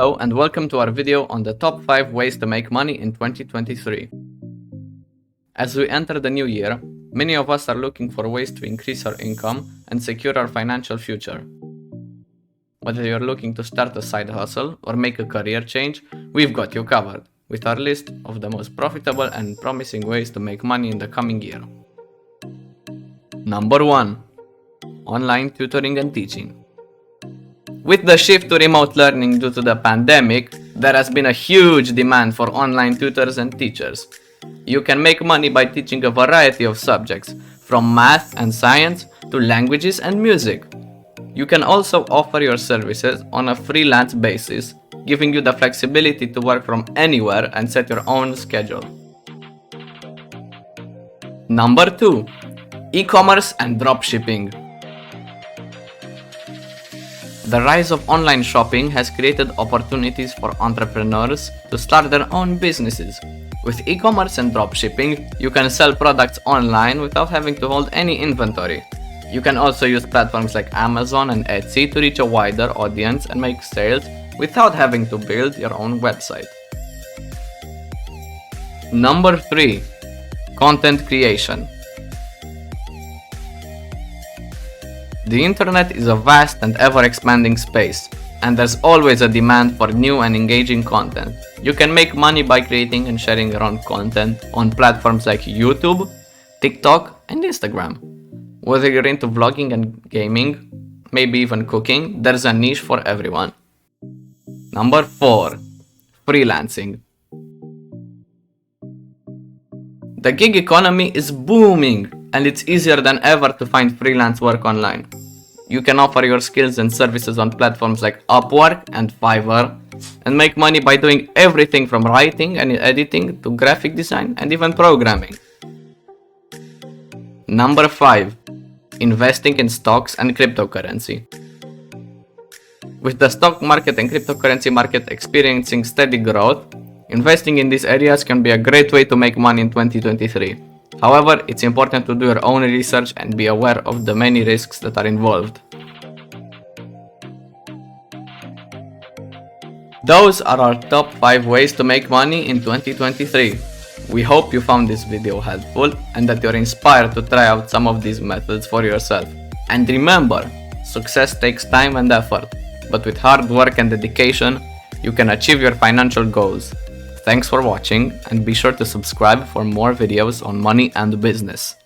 Hello and welcome to our video on the top 5 ways to make money in 2023. As we enter the new year, many of us are looking for ways to increase our income and secure our financial future. Whether you're looking to start a side hustle or make a career change, we've got you covered with our list of the most profitable and promising ways to make money in the coming year. Number 1. Online tutoring and teaching. With the shift to remote learning due to the pandemic, there has been a huge demand for online tutors and teachers. You can make money by teaching a variety of subjects, from math and science to languages and music. You can also offer your services on a freelance basis, giving you the flexibility to work from anywhere and set your own schedule. Number 2. E-commerce and dropshipping. The rise of online shopping has created opportunities for entrepreneurs to start their own businesses. With e-commerce and dropshipping, you can sell products online without having to hold any inventory. You can also use platforms like Amazon and Etsy to reach a wider audience and make sales without having to build your own website. Number 3. Content creation. The internet is a vast and ever-expanding space, and there's always a demand for new and engaging content. You can make money by creating and sharing your own content on platforms like YouTube, TikTok, and Instagram. Whether you're into vlogging and gaming, maybe even cooking, there's a niche for everyone. Number 4. Freelancing. The gig economy is booming, and it's easier than ever to find freelance work online. You can offer your skills and services on platforms like Upwork and Fiverr and make money by doing everything from writing and editing to graphic design and even programming. Number 5. Investing in stocks and cryptocurrency. With the stock market and cryptocurrency market experiencing steady growth, investing in these areas can be a great way to make money in 2023. However, it's important to do your own research and be aware of the many risks that are involved. Those are our top 5 ways to make money in 2023. We hope you found this video helpful and that you're inspired to try out some of these methods for yourself. And remember, success takes time and effort, but with hard work and dedication, you can achieve your financial goals. Thanks for watching and be sure to subscribe for more videos on money and business.